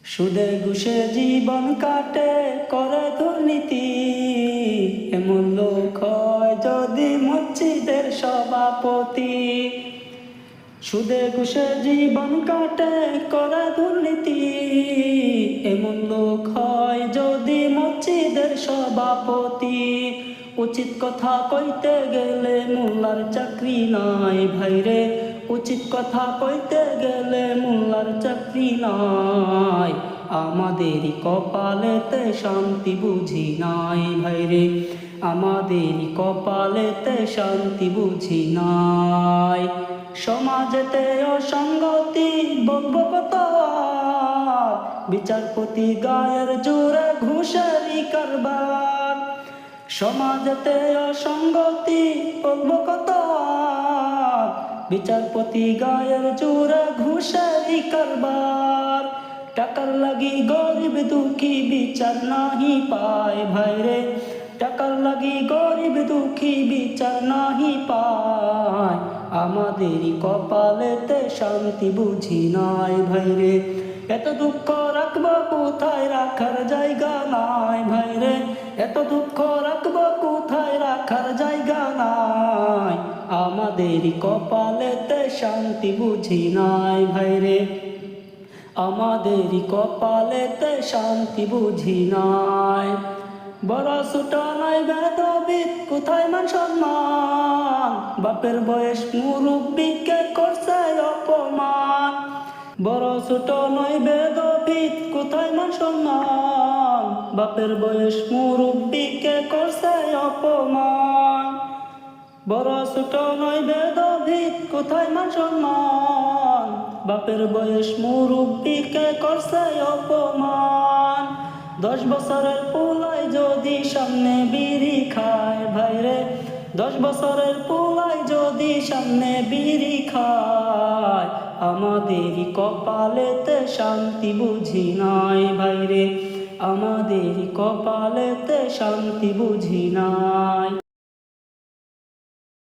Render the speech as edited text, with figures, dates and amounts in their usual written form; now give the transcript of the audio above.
সুদে ঘুষে জীবন কাটে করে দুর্নীতি, এমন লোক হয় যদি মসজিদের সভাপতি। সুদে ঘুষে জীবন কাটে করে দুর্নীতি, এমন লোক হয় যদি মসজিদের সভাপতি। উচিত কথা কইতে গেলে মোল্লার চাকরি নাই ভাইরে, উচিত কথা কইতে গেলে মোল্লার চাকরি নাই। আমাদেরই কপালেতে শান্তি বুঝি নাই ভাইরে, আমাদেরই কপালেতে শান্তি বুঝি নাই। সমাজেতে অসঙ্গতি বলবো কত আর, বিচারপতি গায়ের জোরে ঘুষেরই কারবার। সমাজেতে অসঙ্গতি বলবো কত আর, বিচারপতি গায়ের জোরে ঘুষেরই কারবার। টাকার লাগি গরিব দুঃখী বিচার নাহি পায় ভাইরে, টাকার লাগি গরিব দুঃখী বিচার নাহি পায়। আমাদেরই কপালেতে শান্তি বুঝি নাই ভাইরে, এত দুঃখ রাখবো কোথায় রাখার জায়গা নাই ভাইরে, এত দুঃখ রাখবো কোথায় রাখার জায়গা নাই। আমাদেরই কপালেতে শান্তি বুঝি নাই ভাইরে, আমাদেরই কপালেতে শান্তি বুঝি নাই। বড় ছোট নাই ভেদাভেদ কোথায় মান সম্মান, বাপের বয়স মুরব্বিকে করছে অপমান। বড় ছোট নয় ভেদাভেদ কোথায় মান সম্মান, বাপের বয়স মুরব্বিকে করছে অপমান। বড় ছোট নয় ভেদাভেদ কোথায় মান সম্মান, বাপের বয়স মুরব্বিকে করছে অপমান। 10 বছরের পোলাই যদি সামনে বিড়ি খায় ভাইরে, 10 বছরের পোলাই যদি সামনে বিড়ি খায়। আমাদেরই কপালেতে শান্তি বুঝি নাই ভাইরে, আমাদেরই কপালেতে শান্তি বুঝি নাই।